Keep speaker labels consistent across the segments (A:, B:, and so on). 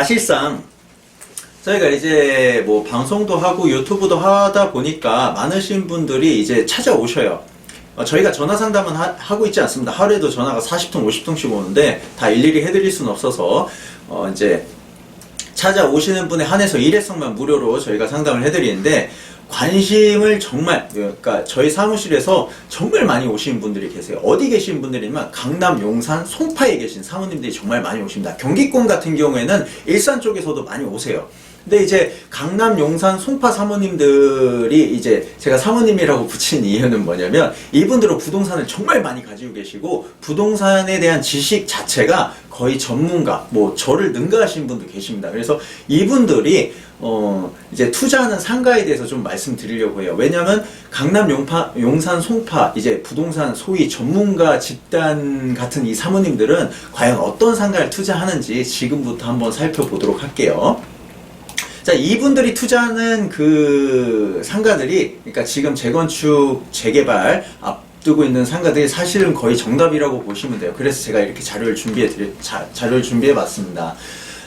A: 사실상 저희가 이제 뭐 방송도 하고 유튜브도 하다 보니까 많으신 분들이 이제 찾아오셔요. 저희가 전화 상담은 하고 있지 않습니다. 하루에도 전화가 40통, 50통씩 오는데 다 일일이 해드릴 수는 없어서 이제 찾아오시는 분에 한해서 일회성만 무료로 저희가 상담을 해드리는데, 관심을 정말, 그러니까 저희 사무실에서 정말 많이 오시는 분들이 계세요. 어디 계신 분들이면 강남, 용산, 송파에 계신 사모님들이 정말 많이 오십니다. 경기권 같은 경우에는 일산 쪽에서도 많이 오세요. 근데 이제 강남, 용산, 송파 사모님들이 이제 제가 사모님이라고 붙인 이유는 뭐냐면, 이분들은 부동산을 정말 많이 가지고 계시고 부동산에 대한 지식 자체가 거의 전문가, 뭐 저를 능가하신 분도 계십니다. 그래서 이분들이 이제 투자하는 상가에 대해서 좀 말씀드리려고 해요. 왜냐면 강남, 용산, 송파 이제 부동산 소위 전문가 집단 같은 이 사모님들은 과연 어떤 상가를 투자하는지 지금부터 한번 살펴보도록 할게요. 자, 이분들이 투자하는 그 상가들이, 그러니까 지금 재건축, 재개발 앞두고 있는 상가들이 사실은 거의 정답이라고 보시면 돼요. 그래서 제가 이렇게 자료를 준비해 봤습니다.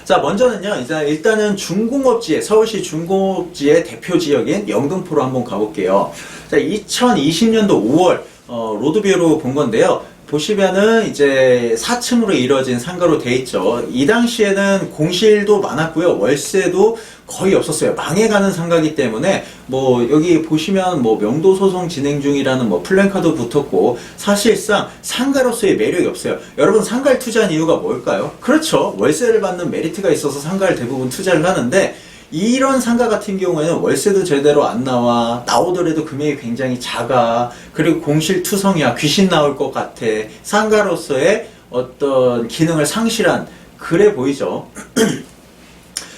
A: 자, 먼저는요, 일단은 중공업지에, 서울시 중공업지의 대표 지역인 영등포로 한번 가볼게요. 자, 2020년도 5월, 로드뷰로 본 건데요. 보시면은 이제 4층으로 이루어진 상가로 돼 있죠. 이 당시에는 공실도 많았고요. 월세도 거의 없었어요. 망해가는 상가이기 때문에 뭐 여기 보시면 뭐 명도 소송 진행 중이라는 뭐 플랜카드 붙었고, 사실상 상가로서의 매력이 없어요. 여러분, 상가를 투자한 이유가 뭘까요? 그렇죠. 월세를 받는 메리트가 있어서 상가를 대부분 투자를 하는데, 이런 상가 같은 경우에는 월세도 제대로 안 나오더라도 금액이 굉장히 작아, 그리고 공실투성이야, 귀신 나올 것 같아, 상가로서의 어떤 기능을 상실한, 그래 보이죠.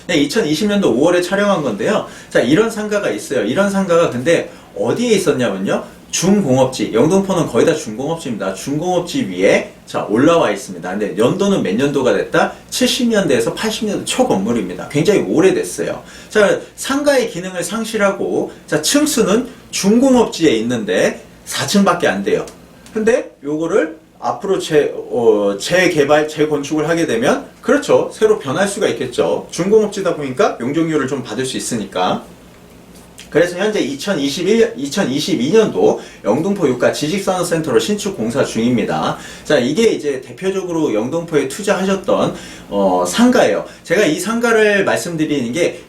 A: 네, 2020년도 5월에 촬영한 건데요. 자, 이런 상가가 있어요. 이런 상가가 근데 어디에 있었냐면요, 중공업지, 영등포는 거의 다 중공업지입니다. 중공업지 위에 자 올라와 있습니다. 근데 연도는 몇 년도가 됐다? 70년대에서 80년대 초 건물입니다. 굉장히 오래됐어요. 자, 상가의 기능을 상실하고, 자, 층수는 중공업지에 있는데 4층밖에 안 돼요. 근데 요거를 앞으로 재개발, 재건축을 하게 되면, 그렇죠, 새로 변할 수가 있겠죠. 중공업지다 보니까 용적률을 좀 받을 수 있으니까. 그래서 현재 2022년도 영등포 유가 지식산업센터로 신축 공사 중입니다. 자, 이게 이제 대표적으로 영등포에 투자하셨던 상가예요. 제가 이 상가를 말씀드리는 게,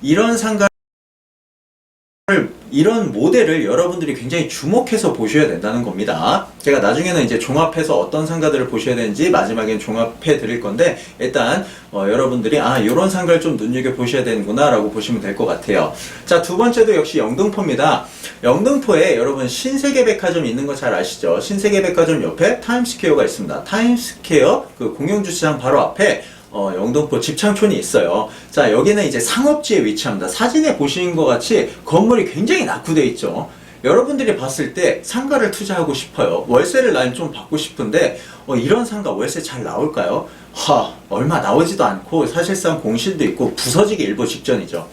A: 이런 모델을 여러분들이 굉장히 주목해서 보셔야 된다는 겁니다. 제가 나중에는 이제 종합해서 어떤 상가들을 보셔야 되는지 마지막엔 종합해 드릴 건데, 일단 여러분들이 이런 상가를 좀 눈여겨보셔야 되는구나 라고 보시면 될 것 같아요. 자, 두 번째도 역시 영등포입니다. 영등포에 여러분 신세계백화점 있는 거 잘 아시죠? 신세계백화점 옆에 타임스퀘어가 있습니다. 타임스퀘어 그 공영주차장 바로 앞에 영등포 집창촌이 있어요. 자, 여기는 이제 상업지에 위치합니다. 사진에 보시는 것 같이 건물이 굉장히 낙후되어 있죠. 여러분들이 봤을 때 상가를 투자하고 싶어요. 월세를 난 좀 받고 싶은데 이런 상가 월세 잘 나올까요? 얼마 나오지도 않고 사실상 공실도 있고 부서지기 일보 직전이죠.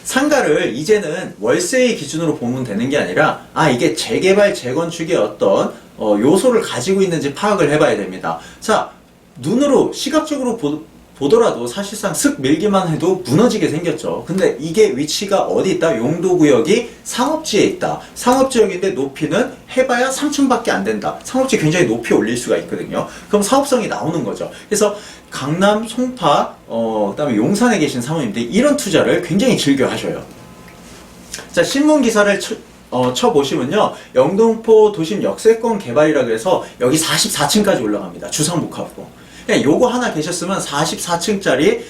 A: 상가를 이제는 월세의 기준으로 보면 되는 게 아니라, 이게 재개발, 재건축의 어떤 요소를 가지고 있는지 파악을 해봐야 됩니다. 자, 눈으로 시각적으로 보더라도 사실상 슥 밀기만 해도 무너지게 생겼죠. 근데 이게 위치가 어디 있다? 용도구역이 상업지에 있다. 상업지역인데 높이는 해봐야 3층밖에 안 된다. 상업지 굉장히 높이 올릴 수가 있거든요. 그럼 사업성이 나오는 거죠. 그래서 강남, 송파, 그다음에 용산에 계신 사모님들이 이런 투자를 굉장히 즐겨 하셔요. 자, 신문 기사를 쳐보시면요, 영등포 도심 역세권 개발이라 그래서 여기 44층까지 올라갑니다. 주상복합으로. 그냥 요거 하나 계셨으면 44층짜리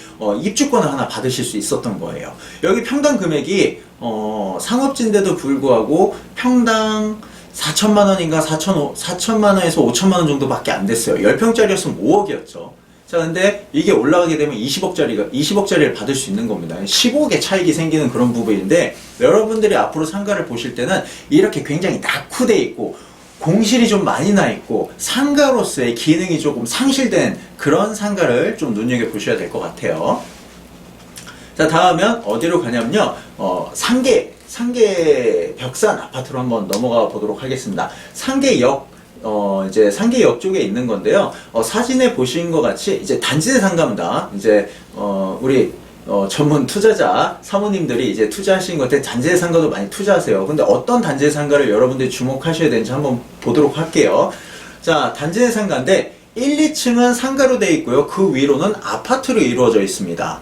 A: 입주권을 하나 받으실 수 있었던 거예요. 여기 평당 금액이 상업지인데도 불구하고 평당 4천만 원인가 4천만 원에서 5천만 원 정도밖에 안 됐어요. 10평짜리였으면 5억이었죠. 자, 근데 이게 올라가게 되면 20억짜리를 받을 수 있는 겁니다. 15억의 차익이 생기는 그런 부분인데, 여러분들이 앞으로 상가를 보실 때는 이렇게 굉장히 낙후돼 있고 공실이 좀 많이 나 있고 상가로서의 기능이 조금 상실된 그런 상가를 좀 눈여겨보셔야 될 것 같아요. 자, 다음은 어디로 가냐면요, 상계 벽산 아파트로 한번 넘어가 보도록 하겠습니다. 상계역, 이제 상계역 쪽에 있는 건데요. 사진에 보신 것 같이 이제 단지대 상가입니다. 이제 우리 전문 투자자 사모님들이 이제 투자하시는 것에 단지의 상가도 많이 투자하세요. 근데 어떤 단지의 상가를 여러분들이 주목하셔야 되는지 한번 보도록 할게요. 자, 단지의 상가인데 1, 2층은 상가로 되어 있고요. 그 위로는 아파트로 이루어져 있습니다.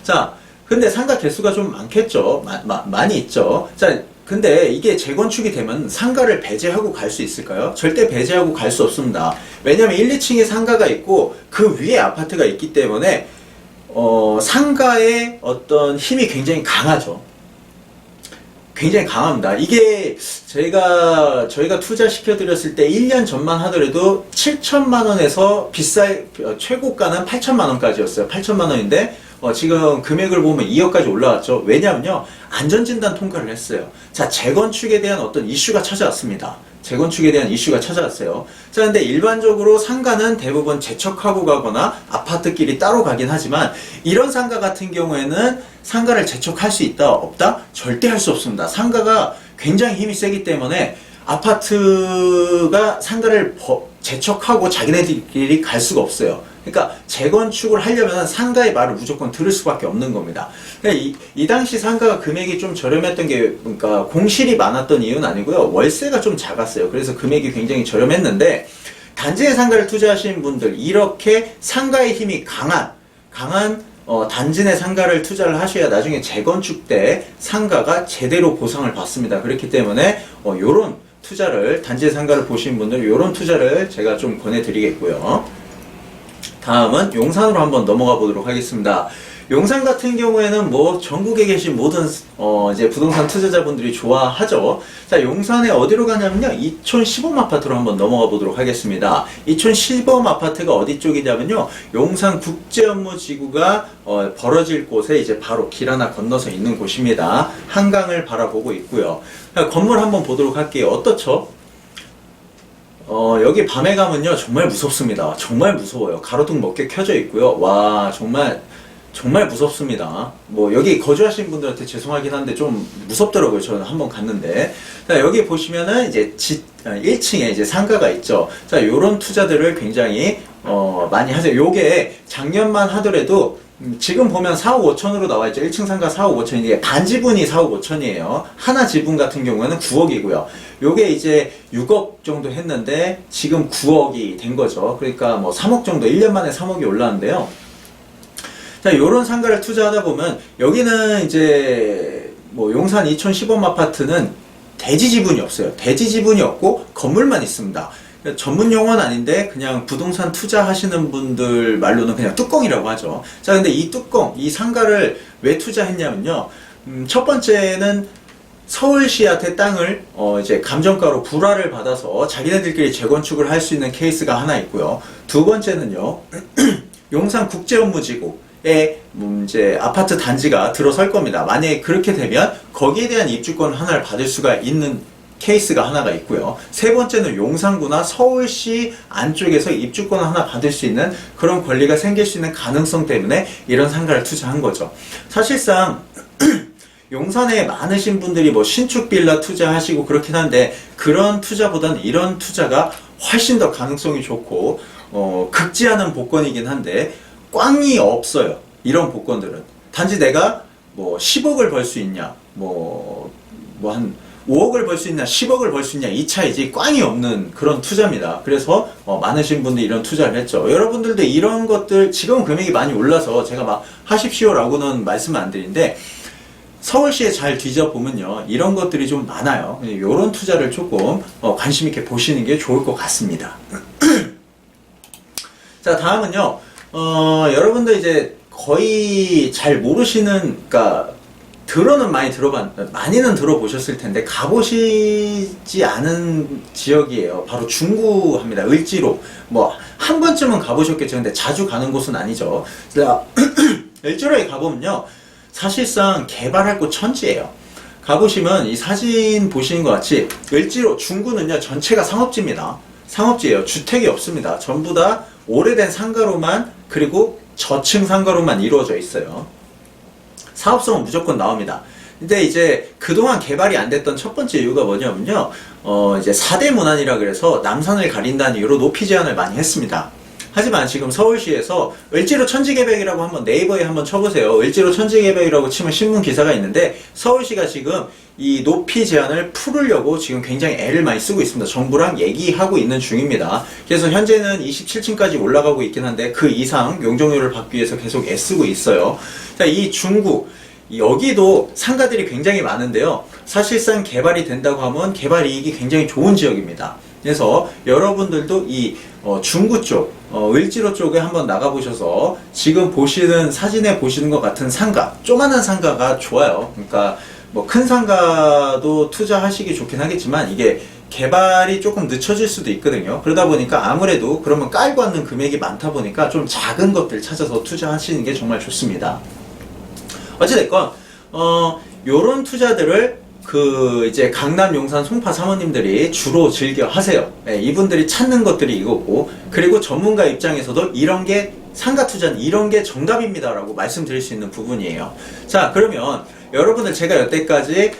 A: 자, 근데 상가 개수가 좀 많겠죠. 많이 있죠. 자, 근데 이게 재건축이 되면 상가를 배제하고 갈 수 있을까요? 절대 배제하고 갈 수 없습니다. 왜냐면 1, 2층에 상가가 있고 그 위에 아파트가 있기 때문에 상가의 어떤 힘이 굉장히 강하죠. 굉장히 강합니다. 이게 저희가 투자시켜 드렸을 때 1년 전만 하더라도 7천만 원에서 최고가는 8천만 원까지였어요. 8천만 원인데 지금 금액을 보면 2억까지 올라왔죠. 왜냐면요, 안전진단 통과를 했어요. 자, 재건축에 대한 어떤 이슈가 찾아왔습니다. 재건축에 대한 이슈가 찾아왔어요. 자, 근데 일반적으로 상가는 대부분 재척하고 가거나 아파트끼리 따로 가긴 하지만 이런 상가 같은 경우에는 상가를 재척할 수 있다, 없다? 절대 할 수 없습니다. 상가가 굉장히 힘이 세기 때문에 아파트가 상가를 재척하고 자기네들끼리 갈 수가 없어요. 그러니까 재건축을 하려면 상가의 말을 무조건 들을 수밖에 없는 겁니다. 그러니까 이 당시 상가가 금액이 좀 저렴했던 게, 그러니까 공실이 많았던 이유는 아니고요. 월세가 좀 작았어요. 그래서 금액이 굉장히 저렴했는데, 단지의 상가를 투자하시는 분들, 이렇게 상가의 힘이 강한 단지 내 상가를 투자를 하셔야 나중에 재건축 때 상가가 제대로 보상을 받습니다. 그렇기 때문에 요런 투자를, 단지의 상가를 보시는 분들 요런 투자를 제가 좀 권해드리겠고요. 다음은 용산으로 한번 넘어가 보도록 하겠습니다. 용산 같은 경우에는 뭐 전국에 계신 모든 이제 부동산 투자자분들이 좋아하죠. 자, 용산에 어디로 가냐면요, 이촌 시범 아파트로 한번 넘어가 보도록 하겠습니다. 이촌 시범 아파트가 어디 쪽이냐면요, 용산 국제업무지구가 벌어질 곳에 이제 바로 길 하나 건너서 있는 곳입니다. 한강을 바라보고 있고요. 자, 건물 한번 보도록 할게요. 어떻죠? 여기 밤에 가면요, 정말 무섭습니다. 정말 무서워요. 가로등 몇 개 켜져 있고요. 와, 정말 무섭습니다. 뭐, 여기 거주하시는 분들한테 죄송하긴 한데 좀 무섭더라고요. 저는 한번 갔는데. 자, 여기 보시면은 이제 1층에 이제 상가가 있죠. 자, 요런 투자들을 굉장히, 많이 하세요. 요게 작년만 하더라도 지금 보면 4억 5천으로 나와있죠. 1층 상가 4억 5천인데 반지분이 4억 5천이에요. 하나 지분 같은 경우에는 9억이고요. 요게 이제 6억 정도 했는데 지금 9억이 된 거죠. 그러니까 뭐 3억 정도, 1년 만에 3억이 올랐는데요. 자, 요런 상가를 투자하다 보면 여기는 이제 뭐 용산 이촌 시범 아파트는 대지 지분이 없어요. 대지 지분이 없고 건물만 있습니다. 전문 용어는 아닌데 그냥 부동산 투자하시는 분들 말로는 그냥 뚜껑이라고 하죠. 자, 근데 이 뚜껑, 이 상가를 왜 투자했냐면요. 첫 번째는 서울시한테 땅을 이제 감정가로 불화를 받아서 자기네들끼리 재건축을 할 수 있는 케이스가 하나 있고요. 두 번째는요, 용산 국제업무지구에 이제 아파트 단지가 들어설 겁니다. 만약에 그렇게 되면 거기에 대한 입주권 하나를 받을 수가 있는 케이스가 하나가 있고요. 세 번째는 용산구나 서울시 안쪽에서 입주권 하나 받을 수 있는 그런 권리가 생길 수 있는 가능성 때문에 이런 상가를 투자한 거죠. 사실상 용산에 많으신 분들이 뭐 신축 빌라 투자하시고 그렇긴 한데 그런 투자보다는 이런 투자가 훨씬 더 가능성이 좋고 극지 않은 복권이긴 한데 꽝이 없어요. 이런 복권들은. 단지 내가 뭐 10억을 벌 수 있냐, 한 5억을 벌 수 있냐, 10억을 벌 수 있냐, 이 차이지 꽝이 없는 그런 투자입니다. 그래서 많으신 분들이 이런 투자를 했죠. 여러분들도 이런 것들, 지금 금액이 많이 올라서 제가 막 하십시오라고는 말씀을 안 드리는데 서울시에 잘 뒤져보면요, 이런 것들이 좀 많아요. 이런 투자를 조금 관심 있게 보시는 게 좋을 것 같습니다. 자, 다음은요, 여러분들 이제 거의 잘 모르시는, 그러니까 들어는 많이는 들어보셨을 텐데 가보시지 않은 지역이에요. 바로 중구합니다. 을지로. 뭐 한 번쯤은 가보셨겠죠. 근데 자주 가는 곳은 아니죠. 을지로에 가보면요, 사실상 개발할 곳 천지예요. 가보시면 이 사진 보시는 것 같이 을지로 중구는요, 전체가 상업지입니다. 상업지예요. 주택이 없습니다. 전부 다 오래된 상가로만, 그리고 저층 상가로만 이루어져 있어요. 사업성은 무조건 나옵니다. 근데 이제 그동안 개발이 안 됐던 첫 번째 이유가 뭐냐면요, 이제 4대 문안이라 그래서 남산을 가린다는 이유로 높이 제한을 많이 했습니다. 하지만 지금 서울시에서 을지로 천지개벽이라고 한번 네이버에 한번 쳐보세요. 을지로 천지개벽이라고 치면 신문 기사가 있는데 서울시가 지금 이 높이 제한을 풀으려고 지금 굉장히 애를 많이 쓰고 있습니다. 정부랑 얘기하고 있는 중입니다. 그래서 현재는 27층까지 올라가고 있긴 한데 그 이상 용적률을 받기 위해서 계속 애쓰고 있어요. 자, 이 중구 여기도 상가들이 굉장히 많은데요. 사실상 개발이 된다고 하면 개발 이익이 굉장히 좋은 지역입니다. 그래서 여러분들도 이 중구 쪽, 을지로 쪽에 한번 나가보셔서 지금 보시는 사진에 보시는 것 같은 상가, 조그만한 상가가 좋아요. 그러니까 뭐 큰 상가도 투자하시기 좋긴 하겠지만 이게 개발이 조금 늦춰질 수도 있거든요. 그러다 보니까 아무래도 그러면 깔고 앉는 금액이 많다 보니까 좀 작은 것들 찾아서 투자하시는 게 정말 좋습니다. 어찌됐건 요런 투자들을 이제 강남, 용산, 송파 사모님들이 주로 즐겨 하세요. 예, 이분들이 찾는 것들이 이거고, 그리고 전문가 입장에서도 이런 게 상가 투자는 이런 게 정답입니다라고 말씀드릴 수 있는 부분이에요. 자, 그러면 여러분들 제가 여태까지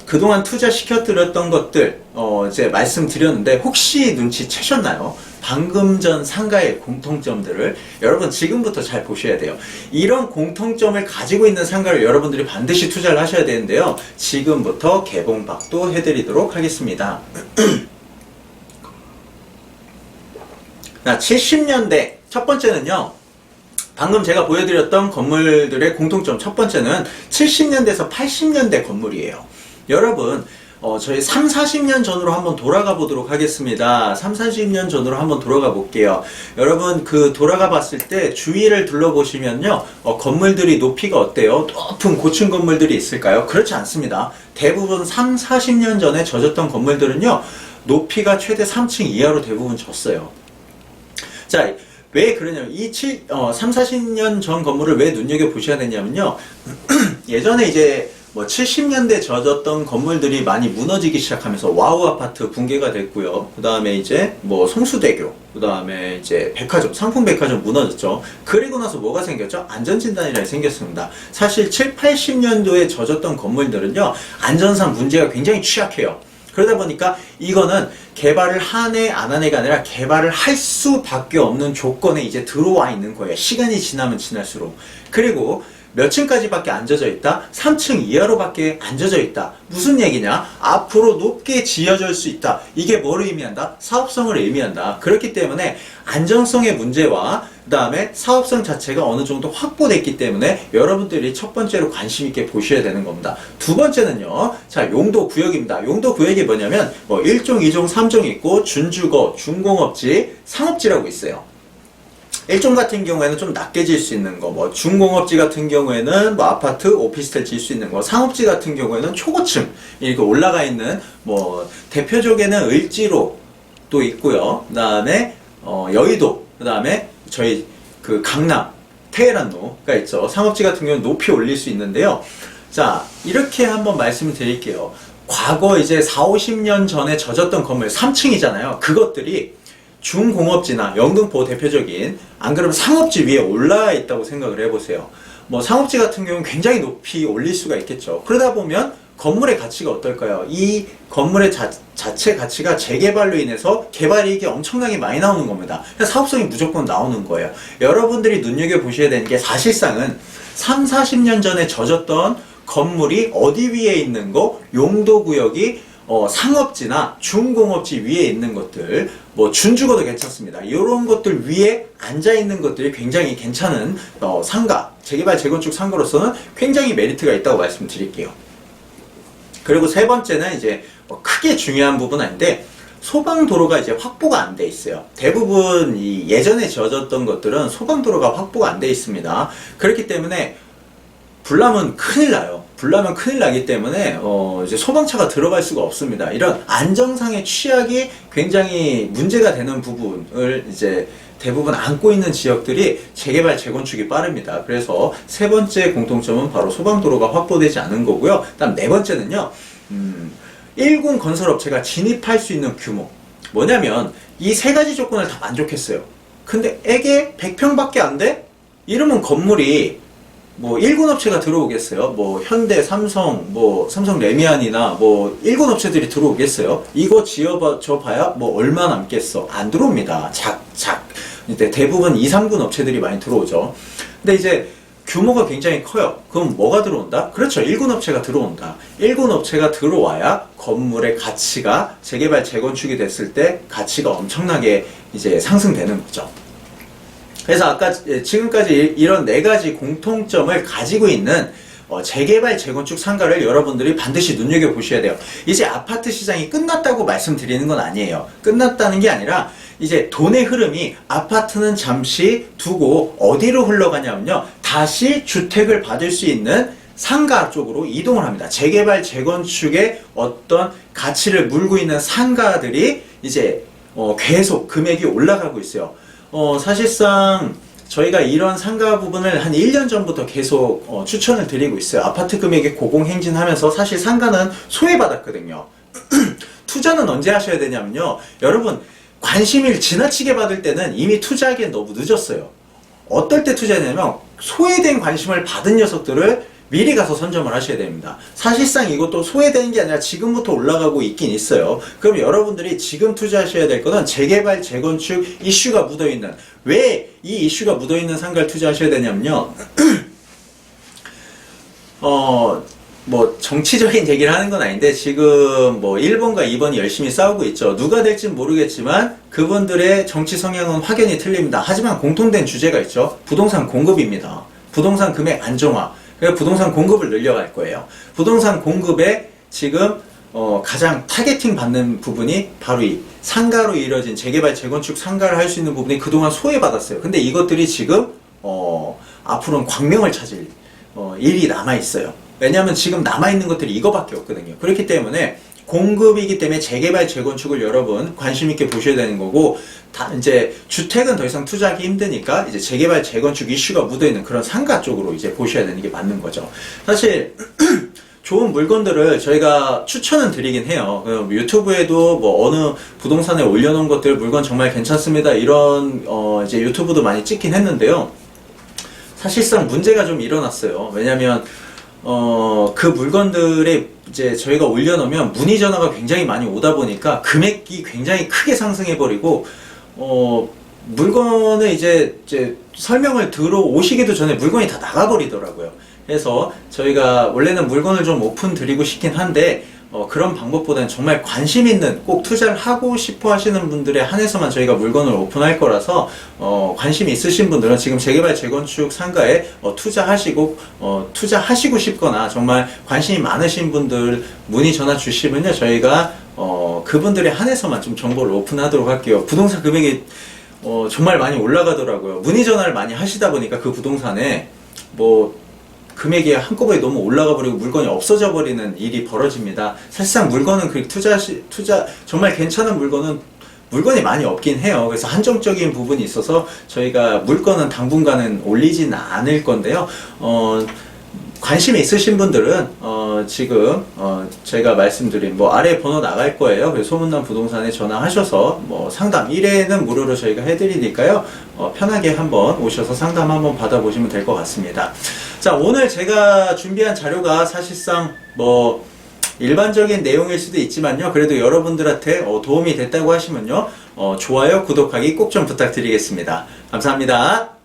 A: 그동안 투자시켜드렸던 것들 이제 말씀드렸는데 혹시 눈치채셨나요? 방금 전 상가의 공통점들을 여러분 지금부터 잘 보셔야 돼요. 이런 공통점을 가지고 있는 상가를 여러분들이 반드시 투자를 하셔야 되는데요. 지금부터 개봉박도 해드리도록 하겠습니다. 자, 70년대 첫 번째는요. 방금 제가 보여드렸던 건물들의 공통점 첫 번째는 70년대에서 80년대 건물이에요. 여러분 저희 3, 40년 전으로 한번 돌아가 보도록 하겠습니다. 3, 40년 전으로 한번 돌아가 볼게요. 여러분 돌아가 봤을 때 주위를 둘러보시면요. 건물들이 높이가 어때요? 높은 고층 건물들이 있을까요? 그렇지 않습니다. 대부분 3, 40년 전에 젖었던 건물들은요. 높이가 최대 3층 이하로 대부분 졌어요. 자, 왜 그러냐면 3, 40년 전 건물을 왜 눈여겨보셔야 되냐면요. 예전에 이제 70년대 젖었던 건물들이 많이 무너지기 시작하면서 와우 아파트 붕괴가 됐고요. 그 다음에 이제 성수대교, 그 다음에 이제 백화점, 상품백화점 무너졌죠. 그리고 나서 뭐가 생겼죠? 안전진단이라는 게 생겼습니다. 사실 7, 80년도에 젖었던 건물들은요, 안전상 문제가 굉장히 취약해요. 그러다 보니까 이거는 개발을 하네 안 하네가 아니라 개발을 할 수밖에 없는 조건에 이제 들어와 있는 거예요. 시간이 지나면 지날수록. 그리고 몇 층까지밖에 안 젖어 있다? 3층 이하로밖에 안 젖어 있다. 무슨 얘기냐? 앞으로 높게 지어질 수 있다. 이게 뭘 의미한다? 사업성을 의미한다. 그렇기 때문에 안정성의 문제와 그 다음에 사업성 자체가 어느 정도 확보됐기 때문에 여러분들이 첫 번째로 관심 있게 보셔야 되는 겁니다. 두 번째는요. 자, 용도 구역입니다. 용도 구역이 뭐냐면 1종, 2종, 3종 있고 준주거, 중공업지, 상업지라고 있어요. 1종 같은 경우에는 좀 낮게 질 수 있는 거, 중공업지 같은 경우에는 아파트, 오피스텔 질 수 있는 거, 상업지 같은 경우에는 초고층 이렇게 올라가 있는 대표적에는 을지로도 있고요. 그 다음에 여의도, 그 다음에 저희 강남, 테헤란로가 있죠. 상업지 같은 경우는 높이 올릴 수 있는데요. 자, 이렇게 한번 말씀을 드릴게요. 과거 이제 4, 50년 전에 젖었던 건물 3층이잖아요. 그것들이 중공업지나 영등포 대표적인, 안 그러면 상업지 위에 올라와 있다고 생각을 해보세요. 상업지 같은 경우는 굉장히 높이 올릴 수가 있겠죠. 그러다 보면 건물의 가치가 어떨까요? 이 건물의 자체 가치가 재개발로 인해서 개발이익이 엄청나게 많이 나오는 겁니다. 사업성이 무조건 나오는 거예요. 여러분들이 눈여겨보셔야 되는 게 사실상은 3, 40년 전에 젖었던 건물이 어디 위에 있는 거, 용도구역이 상업지나 중공업지 위에 있는 것들, 준주거도 괜찮습니다. 이런 것들 위에 앉아있는 것들이 굉장히 괜찮은 상가, 재개발 재건축 상가로서는 굉장히 메리트가 있다고 말씀드릴게요. 그리고 세 번째는 이제 크게 중요한 부분은 아닌데 소방도로가 이제 확보가 안 돼 있어요. 대부분 예전에 지어졌던 것들은 소방도로가 확보가 안 돼 있습니다. 그렇기 때문에 불나면 큰일 나요. 불나면 큰일 나기 때문에 이제 소방차가 들어갈 수가 없습니다. 이런 안정상의 취약이 굉장히 문제가 되는 부분을 이제 대부분 안고 있는 지역들이 재개발 재건축이 빠릅니다. 그래서 세 번째 공통점은 바로 소방도로가 확보되지 않은 거고요. 다음 네 번째는요. 1군 건설업체가 진입할 수 있는 규모. 뭐냐면 이 세 가지 조건을 다 만족했어요. 근데 에게 100평밖에 안 돼? 이러면 건물이 1군 업체가 들어오겠어요? 현대, 삼성, 삼성 레미안이나 1군 업체들이 들어오겠어요? 이거 지어줘봐야 얼마 남겠어? 안 들어옵니다. 이제 대부분 2, 3군 업체들이 많이 들어오죠. 근데 이제 규모가 굉장히 커요. 그럼 뭐가 들어온다? 그렇죠. 1군 업체가 들어온다. 1군 업체가 들어와야 건물의 가치가 재개발, 재건축이 됐을 때 가치가 엄청나게 이제 상승되는 거죠. 그래서 아까 지금까지 이런 4가지 공통점을 가지고 있는 재개발, 재건축 상가를 여러분들이 반드시 눈여겨보셔야 돼요. 이제 아파트 시장이 끝났다고 말씀드리는 건 아니에요. 끝났다는 게 아니라 이제 돈의 흐름이 아파트는 잠시 두고 어디로 흘러가냐면요. 다시 주택을 받을 수 있는 상가 쪽으로 이동을 합니다. 재개발, 재건축의 어떤 가치를 물고 있는 상가들이 이제 계속 금액이 올라가고 있어요. 사실상 저희가 이런 상가 부분을 한 1년 전부터 계속 추천을 드리고 있어요. 아파트 금액이 고공행진하면서 사실 상가는 소외받았거든요. 투자는 언제 하셔야 되냐면요. 여러분, 관심을 지나치게 받을 때는 이미 투자하기엔 너무 늦었어요. 어떨 때 투자하냐면 소외된 관심을 받은 녀석들을 미리 가서 선점을 하셔야 됩니다. 사실상 이것도 소외되는 게 아니라 지금부터 올라가고 있긴 있어요. 그럼 여러분들이 지금 투자하셔야 될 거는 재개발, 재건축 이슈가 묻어있는, 왜 이 이슈가 묻어있는 상가를 투자하셔야 되냐면요. 뭐 정치적인 얘기를 하는 건 아닌데 지금 뭐 1번과 2번이 열심히 싸우고 있죠. 누가 될진 모르겠지만 그분들의 정치 성향은 확연히 틀립니다. 하지만 공통된 주제가 있죠. 부동산 공급입니다. 부동산 금액 안정화. 그래서 부동산 공급을 늘려갈 거예요. 부동산 공급에 지금 가장 타겟팅 받는 부분이 바로 이 상가로 이뤄진 재개발, 재건축 상가를 할 수 있는 부분이 그동안 소외받았어요. 근데 이것들이 지금 앞으로는 광명을 찾을 일이 남아있어요. 왜냐하면 지금 남아있는 것들이 이거밖에 없거든요. 그렇기 때문에 공급이기 때문에 재개발, 재건축을 여러분 관심있게 보셔야 되는 거고, 이제 주택은 더 이상 투자하기 힘드니까 이제 재개발, 재건축 이슈가 묻어있는 그런 상가 쪽으로 이제 보셔야 되는 게 맞는 거죠. 사실 좋은 물건들을 저희가 추천은 드리긴 해요. 유튜브에도 뭐 어느 부동산에 올려놓은 것들 물건 정말 괜찮습니다. 이런 이제 유튜브도 많이 찍긴 했는데요. 사실상 문제가 좀 일어났어요. 왜냐면 그 물건들에 이제 저희가 올려놓으면 문의 전화가 굉장히 많이 오다 보니까 금액이 굉장히 크게 상승해버리고, 물건을 이제 설명을 들어오시기도 전에 물건이 다 나가버리더라고요. 그래서 저희가 원래는 물건을 좀 오픈 드리고 싶긴 한데, 그런 방법보다는 정말 관심 있는, 꼭 투자를 하고 싶어 하시는 분들에 한해서만 저희가 물건을 오픈할 거라서, 관심이 있으신 분들은 지금 재개발, 재건축 상가에 투자하시고 싶거나 정말 관심이 많으신 분들 문의 전화 주시면요, 저희가 그분들에 한해서만 좀 정보를 오픈하도록 할게요. 부동산 금액이 정말 많이 올라가더라고요. 문의 전화를 많이 하시다 보니까 그 부동산에 뭐 금액이 한꺼번에 너무 올라가 버리고 물건이 없어져 버리는 일이 벌어집니다. 사실상 물건은 그렇게 투자 정말 괜찮은 물건이 많이 없긴 해요. 그래서 한정적인 부분이 있어서 저희가 물건은 당분간은 올리지는 않을 건데요. 관심이 있으신 분들은 지금 제가 말씀드린 뭐 아래 번호 나갈 거예요. 그래서 소문난 부동산에 전화하셔서 뭐 상담 1회는 무료로 저희가 해드리니까요. 편하게 한번 오셔서 상담 한번 받아보시면 될 것 같습니다. 자, 오늘 제가 준비한 자료가 사실상 뭐 일반적인 내용일 수도 있지만요. 그래도 여러분들한테 도움이 됐다고 하시면요. 좋아요, 구독하기 꼭 좀 부탁드리겠습니다. 감사합니다.